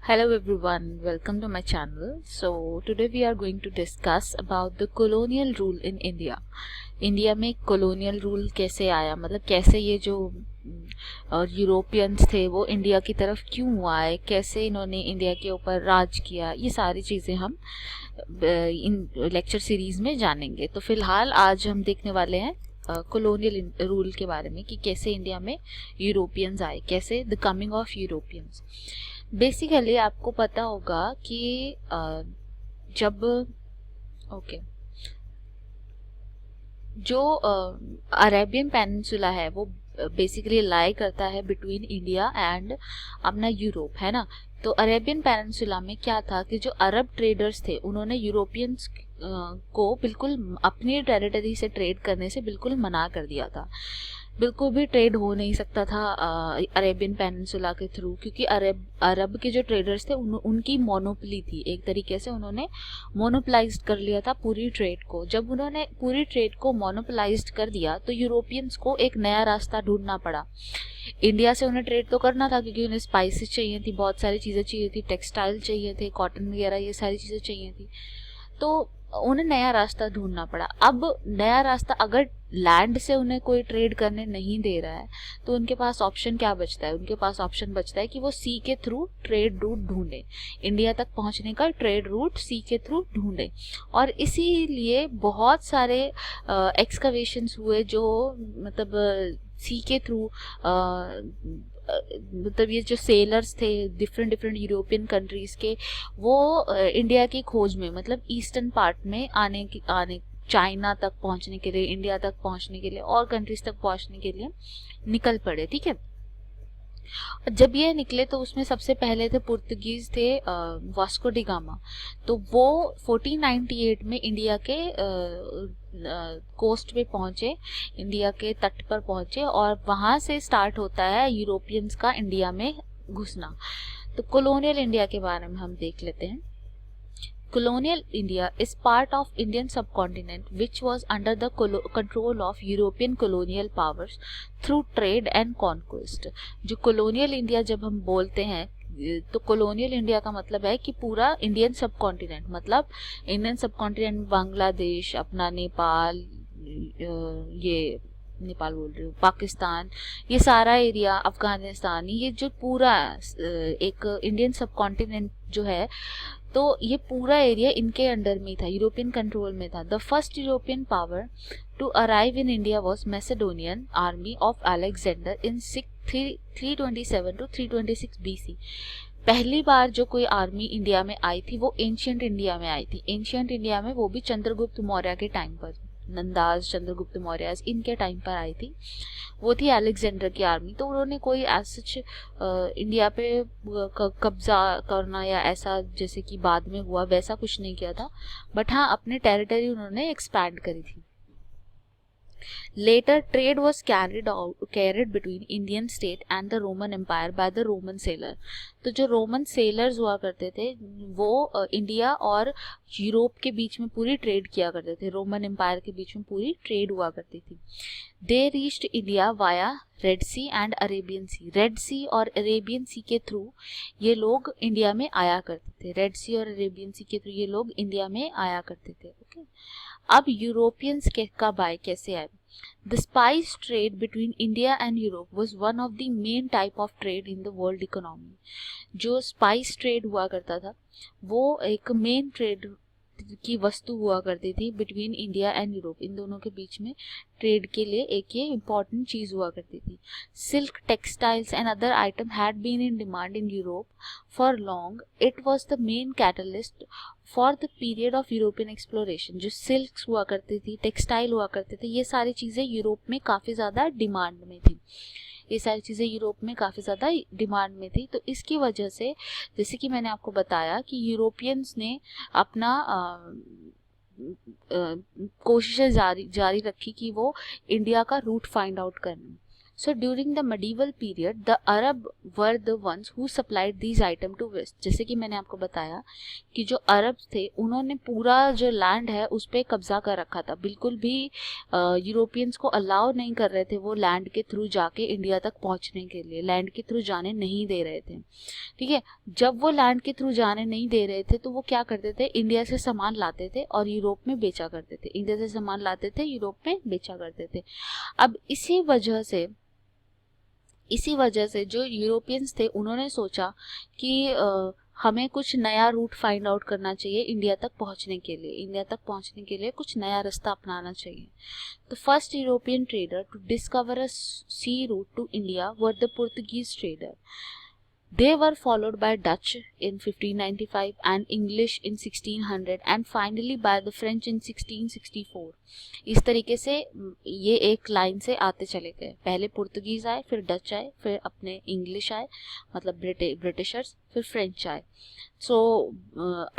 Hello everyone, welcome to my channel. So today we are going to discuss about the colonial rule in India. India में colonial rule कैसे आया, मतलब कैसे ये जो Europeans थे वो इंडिया की तरफ क्यों आए, कैसे इन्होंने इंडिया के ऊपर राज किया, ये सारी चीज़ें हम इन लेक्चर सीरीज में जानेंगे। तो फिलहाल आज हम देखने वाले हैं कॉलोनियल रूल के बारे में कि कैसे इंडिया में यूरोपियंस आए, कैसे the coming of Europeans. Basically आपको पता होगा कि जब जो अरेबियन पेनिनसुला है वो बेसिकली लाई करता है बिटवीन इंडिया एंड अपना यूरोप, है ना। तो अरेबियन पेनिनसुला में क्या था कि जो अरब ट्रेडर्स थे उन्होंने यूरोपियंस को बिल्कुल अपनी टेरिटरी से ट्रेड करने से बिल्कुल मना कर दिया था। बिल्कुल भी ट्रेड हो नहीं सकता था अरेबियन पेनिनसुला के थ्रू, क्योंकि अरब के जो ट्रेडर्स थे उनकी मोनोपोली थी। एक तरीके से उन्होंने मोनोपोलाइज्ड कर लिया था पूरी ट्रेड को। जब उन्होंने पूरी ट्रेड को मोनोपोलाइज्ड कर दिया तो यूरोपियंस को एक नया रास्ता ढूंढना पड़ा। इंडिया से उन्हें ट्रेड तो करना था क्योंकि उन्हें स्पाइसेस चाहिए थी, बहुत सारी चीज़ें चाहिए थी, टेक्सटाइल चाहिए थे, कॉटन वगैरह, ये सारी चीज़ें चाहिए थी। तो उन्हें नया रास्ता ढूंढना पड़ा। अब नया रास्ता, अगर लैंड से उन्हें कोई ट्रेड करने नहीं दे रहा है तो उनके पास ऑप्शन क्या बचता है? उनके पास ऑप्शन बचता है कि वो सी के थ्रू ट्रेड रूट ढूंढे, इंडिया तक पहुंचने का ट्रेड रूट सी के थ्रू ढूंढे। और इसीलिए बहुत सारे एक्सकवेशंस हुए जो मतलब सी के थ्रू मतलब ये जो सेलर्स थे डिफरेंट डिफरेंट यूरोपियन कंट्रीज के, वो इंडिया की खोज में, मतलब ईस्टर्न पार्ट में आने चाइना तक पहुंचने के लिए, इंडिया तक पहुंचने के लिए और कंट्रीज तक पहुंचने के लिए निकल पड़े। ठीक है, जब ये निकले तो उसमें सबसे पहले थे पुर्तगीज, थे वास्को डी गामा। तो वो 1498 में इंडिया के कोस्ट पे पहुंचे, इंडिया के तट पर पहुंचे, और वहां से स्टार्ट होता है यूरोपियंस का इंडिया में घुसना। तो कॉलोनियल इंडिया के बारे में हम देख लेते हैं। Colonial India is part of Indian subcontinent which was under the control of European colonial powers through trade and conquest। जो colonial India जब हम बोलते हैं तो colonial India का मतलब है कि पूरा इंडियन सबकॉन्टिनेंट, मतलब इंडियन सबकॉन्टिनेंट, बांग्लादेश, अपना नेपाल, ये नेपाल बोल रही हूँ, पाकिस्तान, ये सारा एरिया, अफगानिस्तान, ये जो पूरा एक इंडियन सबकॉन्टिनेंट जो है, तो ये पूरा एरिया इनके अंडर में था, यूरोपियन कंट्रोल में था। The first European power to arrive in India was Macedonian army of Alexander in 327 to 326 BC। पहली बार जो कोई आर्मी इंडिया में आई थी वो एंशियंट इंडिया में आई थी। एंशियंट इंडिया में वो भी चंद्रगुप्त मौर्य के टाइम पर, नंदाज, चंद्रगुप्त मौर्य, इनके टाइम पर आई थी। वो थी अलेक्जेंडर की आर्मी। तो उन्होंने कोई सच इंडिया पे कब्जा करना या ऐसा जैसे कि बाद में हुआ वैसा कुछ नहीं किया था, बट हाँ अपने टेरिटरी उन्होंने एक्सपैंड करी थी। Later, trade was carried between Indian state and the Roman Empire by the Roman sailor। तो जो रोमन सेलर्स हुआ करते थे वो इंडिया और यूरोप के बीच में पूरी ट्रेड किया करते थे, रोमन एम्पायर के बीच में पूरी ट्रेड हुआ करती थी। They reached India via Red Sea and Arabian Sea. Red Sea और अरेबियन सी के थ्रू ये लोग इंडिया में आया करते थे। रेड सी और अरेबियन सी के थ्रू ये लोग इंडिया में आया करते थे। ओके, अब यूरोपियंस कब आए, कैसे आए? The spice trade between India and Europe was one of the main type of trade in the world economy। जो स्पाइस ट्रेड हुआ करता था वो एक मेन ट्रेड की वस्तु हुआ करती थी बिटवीन इंडिया एंड यूरोप। इन दोनों के बीच में ट्रेड के लिए एक ये इम्पॉर्टेंट चीज हुआ करती थी। Silk, textiles and other item had been in demand in Europe for long. It was the main catalyst for the period of European exploration. जो सिल्क हुआ करती थी, टेक्सटाइल हुआ करते थे, ये सारी चीज़ें यूरोप में काफ़ी ज़्यादा डिमांड में थी। ये सारी चीज़ें यूरोप में काफ़ी ज़्यादा डिमांड में थी। तो इसकी वजह से, जैसे कि मैंने आपको बताया कि यूरोपियंस ने अपना कोशिशें जारी रखी कि वो इंडिया का रूट फाइंड आउट करें। So during the medieval period, the Arab were the ones who supplied these items to West. जैसे कि मैंने आपको बताया कि जो अरब थे उन्होंने पूरा जो लैंड है उस पर कब्जा कर रखा था, बिल्कुल भी यूरोपियंस को अलाउ नहीं कर रहे थे वो लैंड के थ्रू जाके इंडिया तक पहुंचने के लिए, लैंड के थ्रू जाने नहीं दे रहे थे। ठीक है, जब वो लैंड के थ्रू जाने नहीं दे रहे थे तो वो क्या करते थे, इंडिया से सामान लाते थे और यूरोप में बेचा करते थे, इंडिया से सामान लाते थे यूरोप में बेचा करते थे। अब इसी वजह से जो यूरोपियंस थे उन्होंने सोचा कि हमें कुछ नया रूट फाइंड आउट करना चाहिए इंडिया तक पहुंचने के लिए, इंडिया तक पहुंचने के लिए कुछ नया रास्ता अपनाना चाहिए। तो first European trader to discover a sea route to India were the Portuguese trader. They were followed by Dutch in 1595 and English in 1600 and finally by the French in 1664। इस तरीके से ये एक लाइन से आते चले गए, पहले पुर्तगीज आए, फिर डच आए, फिर अपने इंग्लिश आए मतलब ब्रिटिशर्स, फिर फ्रेंच आए। सो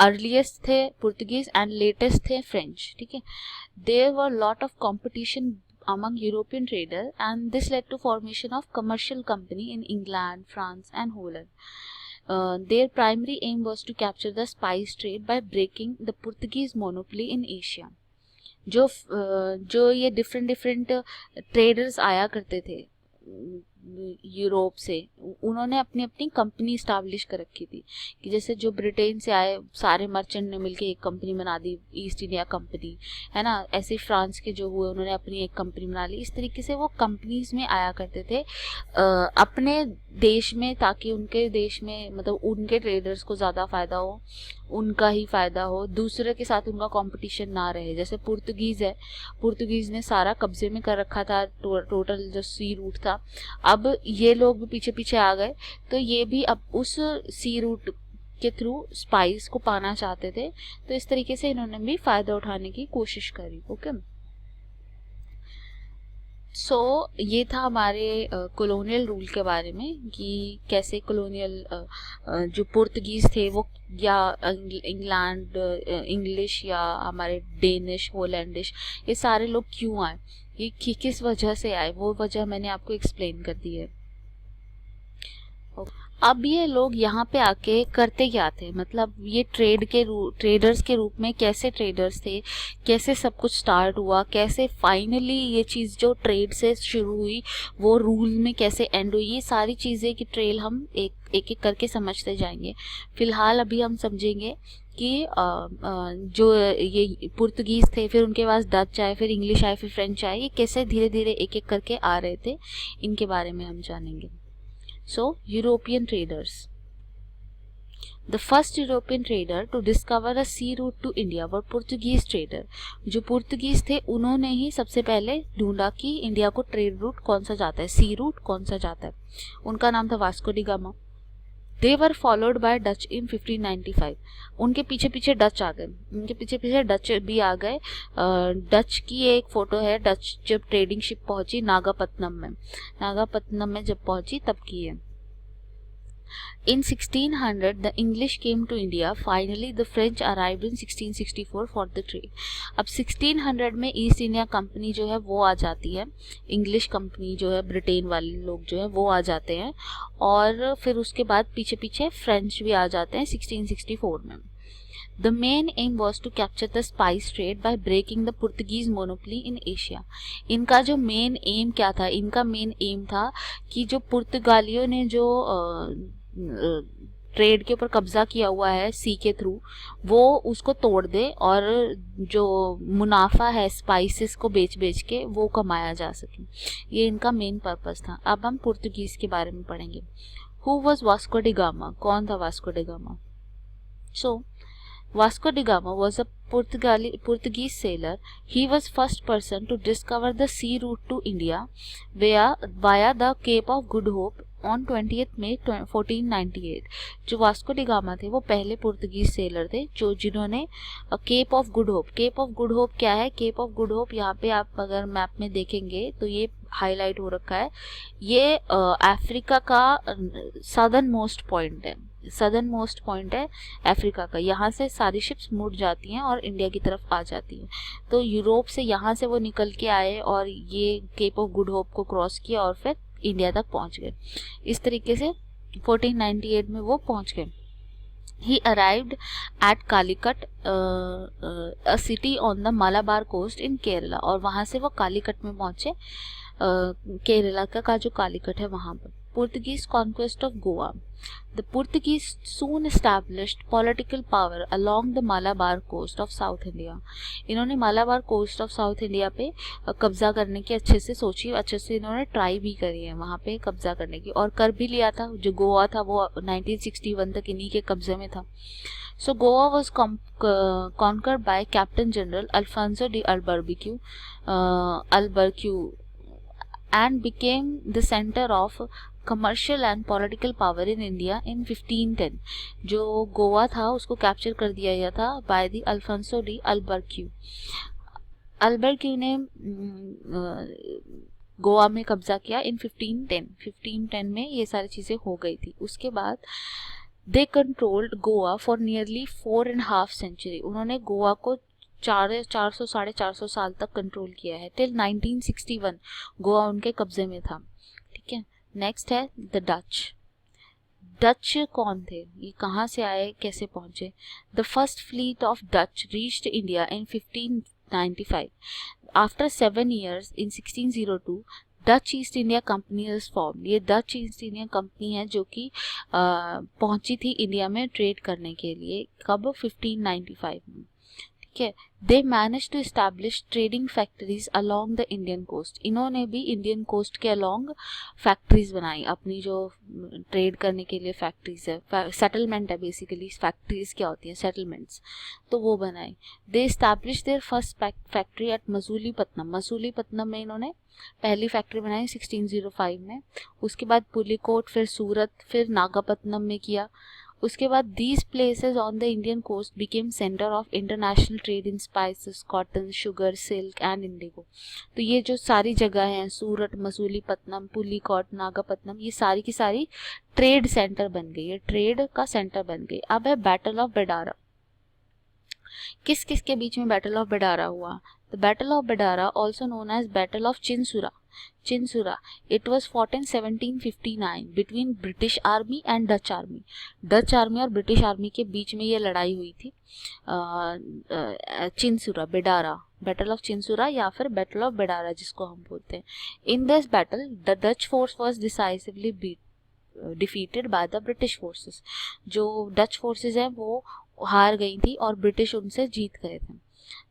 अर्लीस्ट थे पुर्तगीज एंड लेटेस्ट थे फ्रेंच। ठीक है, there were lot of competition among European traders and this led to formation of commercial company in England, France and Holland. Their primary aim was to capture the spice trade by breaking the Portuguese monopoly in Asia. जो ये different traders आया करते थे Europe से, उन्होंने अपनी अपनी company establish कर रखी थी कि जैसे जो ब्रिटेन से आए सारे मर्चेंट ने मिलके एक कंपनी बना दी, ईस्ट इंडिया कंपनी, है ना। ऐसे फ्रांस के जो हुए उन्होंने अपनी एक कंपनी बना ली। इस तरीके से वो कंपनीज में आया करते थे अपने देश में, ताकि उनके देश में मतलब उनके ट्रेडर्स को ज़्यादा फ़ायदा हो, उनका ही फ़ायदा हो, दूसरे के साथ उनका कंपटीशन ना रहे। जैसे पुर्तगीज़ है, पुर्तगीज़ ने सारा कब्जे में कर रखा था टोटल जो सी रूट था। अब ये लोग भी पीछे पीछे आ गए तो ये भी अब उस सी रूट के थ्रू स्पाइस को पाना चाहते थे, तो इस तरीके से इन्होंने भी फ़ायदा उठाने की कोशिश करी। ओके, सो ये था हमारे कॉलोनियल रूल के बारे में कि कैसे कॉलोनियल जो पुर्तगीज़ थे वो या इंग्लैंड इंग्लिश या हमारे डेनिश होलैंडिश ये सारे लोग क्यों आए, ये किस वजह से आए, वो वजह मैंने आपको एक्सप्लेन कर दी है। अब ये लोग यहाँ पे आके करते क्या थे, मतलब ये ट्रेडर्स के रूप में कैसे ट्रेडर्स थे, कैसे सब कुछ स्टार्ट हुआ, कैसे फाइनली ये चीज़ जो ट्रेड से शुरू हुई वो रूल में कैसे एंड हुई, ये सारी चीज़ें की ट्रेल हम एक एक करके समझते जाएंगे। फिलहाल अभी हम समझेंगे कि जो ये पुर्तगीज़ थे, फिर उनके पास डच आए, फिर इंग्लिश आए, फिर फ्रेंच आए, ये कैसे धीरे धीरे एक एक करके आ रहे थे, इनके बारे में हम जानेंगे। So, European traders. The first European trader to discover a sea route to India were Portuguese trader. जो पुर्तगीज थे उन्होंने ही सबसे पहले ढूंढा कि इंडिया को ट्रेड रूट कौन सा जाता है, सी रूट कौन सा जाता है। उनका नाम था Vasco D gamma. They were followed by Dutch in 1595. उनके पीछे पीछे डच आ गए, उनके पीछे पीछे डच भी आ गए। डच की एक फ़ोटो है, डच जब ट्रेडिंग शिप पहुंची नागापत्तनम में जब पहुंची तब की है। In 1600, the English came to India. Finally, the French arrived in 1664 for the trade. अब 1600 में ईस्ट इंडिया कंपनी जो है वो आ जाती है, इंग्लिश कंपनी जो है, ब्रिटेन वाले लोग जो है वो आ जाते हैं, और फिर उसके बाद पीछे पीछे फ्रेंच भी आ जाते हैं 1664 में। The main aim was to capture the spice trade by breaking the Portuguese monopoly in Asia. इनका जो मेन एम क्या था, इनका मेन एम था कि जो पुर्तगालियों ने जो ट्रेड के ऊपर कब्जा किया हुआ है सी के थ्रू, वो उसको तोड़ दे और जो मुनाफा है स्पाइसेस को बेच बेच के वो कमाया जा सके, ये इनका मेन पर्पस था। अब हम पुर्तगीज के बारे में पढ़ेंगे। Who was Vasco D gamma, कौन था Vasco D gamma? So Vasco da Gama was a Portuguese sailor. He was first person to discover the sea route to India via the Cape of Good Hope on 20th May 1498। जो Vasco D gamma थे वो पहले Portuguese seller थे जो जिन्होंने Cape of Good Hope, Cape of Good Hope क्या है, cap of Good hope यहाँ पे आप अगर मैप में देखेंगे तो ये हाईलाइट हो रखा है, ये अफ्रीका का सदर्न मोस्ट पॉइंट है, सदर्न मोस्ट पॉइंट है अफ्रीका का। यहाँ से सारी शिप्स मुड़ जाती हैं और इंडिया की तरफ आ जाती हैं। तो यूरोप से यहाँ से वो निकल के आए और ये केप ऑफ गुड होप को क्रॉस किया और फिर इंडिया तक पहुंच गए। इस तरीके से 1498 में वो पहुंच गए। He arrived at Calicut, a city on the Malabar coast in Kerala, और वहाँ से वो कालीकट में पहुँचे, केरला का जो कालीकट है वहाँ पर। Portuguese conquest of Goa. The Portuguese soon established political power along the Malabar coast of South India. इन्होंने Malabar coast of South India पे कब्जा करने की अच्छे से सोची, अच्छे से इन्होंने ट्राई भी करी है वहाँ पे कब्जा करने की, और कर भी लिया था। जो गोवा था वो 1961 तक इन्हीं के कब्जे में था। So Goa was conquered by Captain General Alfonso de Albuquerque and became the center of commercial and political power in India in 1510। जो गोवा था उसको कैप्चर कर दिया गया था बाय द अल्फांसो डी अल्बर्क्यू। अल्बर्क्यू ने गोवा में कब्जा किया इन 1510 में ये सारी चीज़ें हो गई थी। उसके बाद they controlled Goa for nearly 4.5 century. उन्होंने गोवा को 400 साल तक कंट्रोल किया है। टिल 1961 गोवा उनके कब्जे में था। ठीक है, नेक्स्ट है द डच कौन थे, ये कहाँ से आए, कैसे पहुंचे? The first fleet of Dutch reached India in 1595। After 7 years in 1602 Dutch east India company is form. ये डच ईस्ट इंडिया कंपनी है जो कि पहुंची थी इंडिया में ट्रेड करने के लिए। कब? 1595 में। ठीक है, they manage to establish trading factories along the Indian coast. इन्होंने भी इंडियन कोस्ट के अलोंग फैक्ट्रीज बनाई अपनी, जो ट्रेड करने के लिए फैक्ट्रीज है, सेटलमेंट है बेसिकली। फैक्ट्रीज क्या होती हैं? सेटलमेंट्स, तो वो बनाई। They establish their first factory at Masulipatnam. Masulipatnam में इन्होंने पहली फैक्ट्री बनाई 1605 में। उसके बाद पुलिकोट, फिर सूरत, फिर नागापट्टनम में किया। उसके बाद these places on the Indian coast became centre of international trade in spices, cotton, sugar, silk and indigo. तो ये जो सारी जगह हैं, सूरत, मसूलीपट्टनम, पुलिकोट, नागापट्टनम, ये सारी की सारी ट्रेड सेंटर बन गई, ये ट्रेड का सेंटर बन गई। अब है बैटल ऑफ बेडारा। किस किस के बीच में बैटल ऑफ बेडारा हुआ? The battle of Bedara also known as battle of Chinsura. It was fought in 1759 between British Army and Dutch Army. Dutch army और ब्रिटिश आर्मी के बीच में ये लड़ाई हुई थी। चिंसुरा, बेडारा, बैटल ऑफ चिंसुरा या फिर बैटल ऑफ बेडारा जिसको हम बोलते हैं। In this battle the Dutch force was decisively defeated by the British forces. जो डच फोर्सेस हैं वो हार गई थी और ब्रिटिश उनसे जीत गए थे।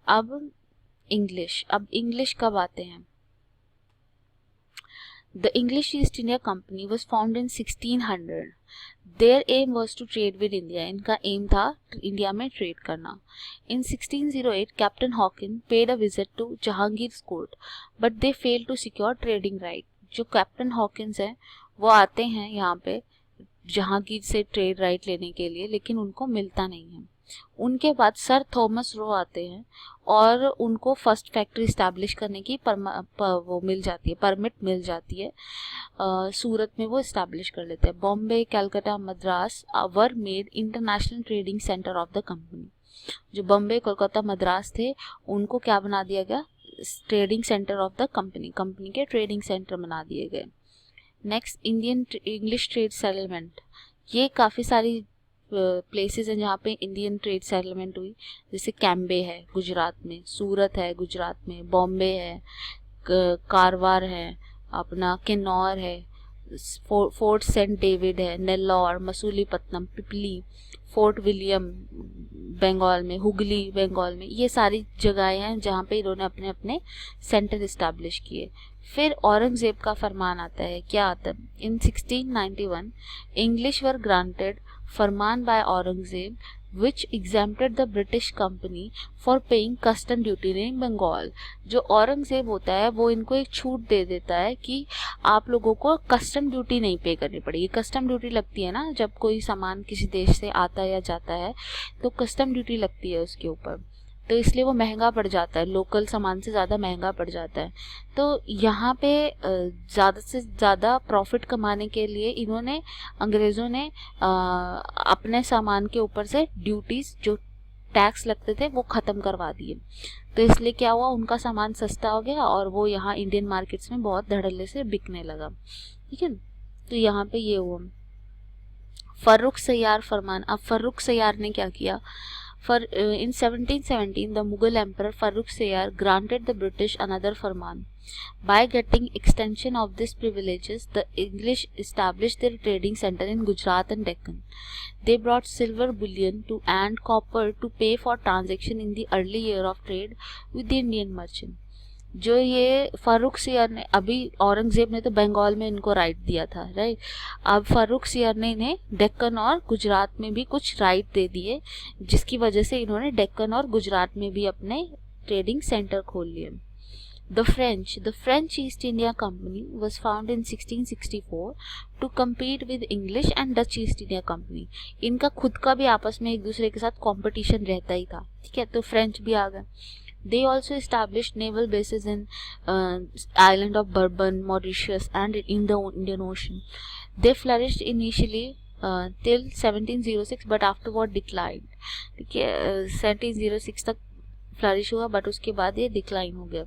अब इंग्लिश कब आते हैं? The English East India Company was formed in 1600. Their aim was to trade with India. इनका एम था इंडिया में ट्रेड करना। In 1608, Captain Hawkins paid a visit to Jahangir's court, but they failed to secure trading right. जो captain Hawkins हैं वो आते हैं यहाँ पे जहांगीर से ट्रेड राइट लेने के लिए, लेकिन उनको मिलता नहीं है। उनके बाद सर थॉमस रो आते हैं और उनको फर्स्ट फैक्ट्री इस्टेब्लिश करने की वो मिल जाती है, परमिट मिल जाती है। सूरत में वो इस्टेब्लिश कर लेते हैं। Bombay, Calcutta, Madras were made international trading centre of the company. जो बॉम्बे, कोलकाता, मद्रास थे उनको क्या बना दिया गया? Trading centre of the company के ट्रेडिंग सेंटर बना दिए गए। Next, English trade settlement. ये काफ़ी सारी प्लेसेस हैं जहाँ पे इंडियन ट्रेड सेटलमेंट हुई। जैसे कैम्बे है गुजरात में, सूरत है गुजरात में, बॉम्बे है, कारवार है, अपना किन्नौर है, फोर्ट सेंट डेविड है, नेल्लौर, मसूलीपट्टनम, पिपली, फोर्ट विलियम बंगाल में, हुगली बंगाल में, ये सारी जगहें हैं जहाँ पे इन्होंने अपने अपने सेंटर इस्टेब्लिश किए। फिर औरंगजेब का फरमान आता है। क्या आता है? इन 1691 इंग्लिश वर ग्रांटेड फरमान by Aurangzeb which exempted the British company for paying custom duty in Bengal। जो औरंगजेब होता है वो इनको एक छूट दे देता है कि आप लोगों को कस्टम ड्यूटी नहीं पे करनी पड़ेगी। कस्टम ड्यूटी लगती है ना, जब कोई सामान किसी देश से आता या जाता है तो कस्टम ड्यूटी लगती है उसके ऊपर, तो इसलिए वो महंगा पड़ जाता है, लोकल सामान से ज़्यादा महंगा पड़ जाता है। तो यहाँ पे ज़्यादा से ज़्यादा प्रॉफिट कमाने के लिए इन्होंने, अंग्रेज़ों ने अपने सामान के ऊपर से ड्यूटीज़ जो टैक्स लगते थे वो ख़त्म करवा दिए। तो इसलिए क्या हुआ, उनका सामान सस्ता हो गया और वो यहाँ इंडियन मार्केट्स में बहुत धड़ल्ले से बिकने लगा। ठीक है। तो यहाँ पे ये हुआ फर्रुख सैयार फरमान। अब फर्रुख सैयार ने क्या किया, in 1717 the Mughal emperor Farrukh Seyar granted the British another farman. By getting extension of these privileges, the English established their trading center in Gujarat and Deccan. They brought silver bullion and copper to pay for transaction in the early year of trade with the Indian merchant. जो ये फारूक सियार ने, अभी औरंगजेब ने तो बंगाल में इनको right दिया था, राइट, अब फारूक सियार ने इन्हें डेक्कन और गुजरात में भी कुछ राइट दे दिए, जिसकी वजह से इन्होंने डेक्कन और गुजरात में भी अपने ट्रेडिंग सेंटर खोल लिए। The French East India Company was founded in 1664 to compete with English and Dutch East India Company. इनका खुद का भी आपस में एक दूसरे के साथ कंपटीशन रहता ही था, ठीक है, तो फ्रेंच भी आ गए। They also established naval bases in island of Bourbon, Mauritius, and in the Indian Ocean. They flourished initially till 1706, but afterward declined. ठीक है, 1706 तक फ्लरिश हुआ, बट उसके बाद ये डिक्लाइन हो गया।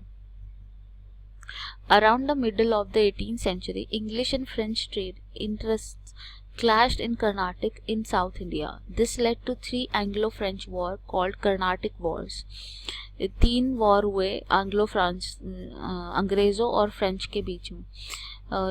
Around the middle of the 18th century, English and French trade interests clashed in Carnatic in South India. This led to 3 Anglo-French war called Carnatic Wars. 3 war हुए एंग्लो फ्रांस, अंग्रेज़ों और French के बीच में,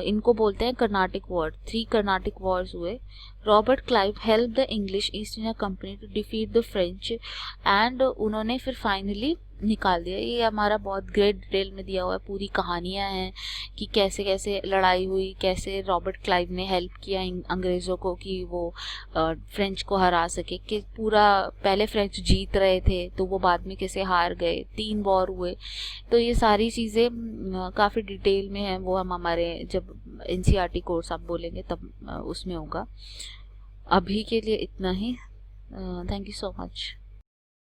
इनको बोलते हैं कर्नाटिक वॉर। 3 कर्नाटिक वॉर्स हुए। Robert Clive help the English East India Company to defeat the French and उन्होंने फिर फाइनली निकाल दिया। ये हमारा बहुत ग्रेट डिटेल में दिया हुआ है, पूरी कहानियाँ हैं कि कैसे कैसे लड़ाई हुई, कैसे रॉबर्ट क्लाइव ने हेल्प किया अंग्रेज़ों को कि वो फ्रेंच को हरा सके, कि पूरा पहले फ्रेंच जीत रहे थे तो वो बाद में कैसे हार गए, 3 वॉर हुए। तो ये सारी चीज़ें काफ़ी डिटेल में हैं, वो हम हमारे जब NCERT कोर्स आप बोलेंगे तब उसमें होगा। अभी के लिए इतना ही। Thank you so much.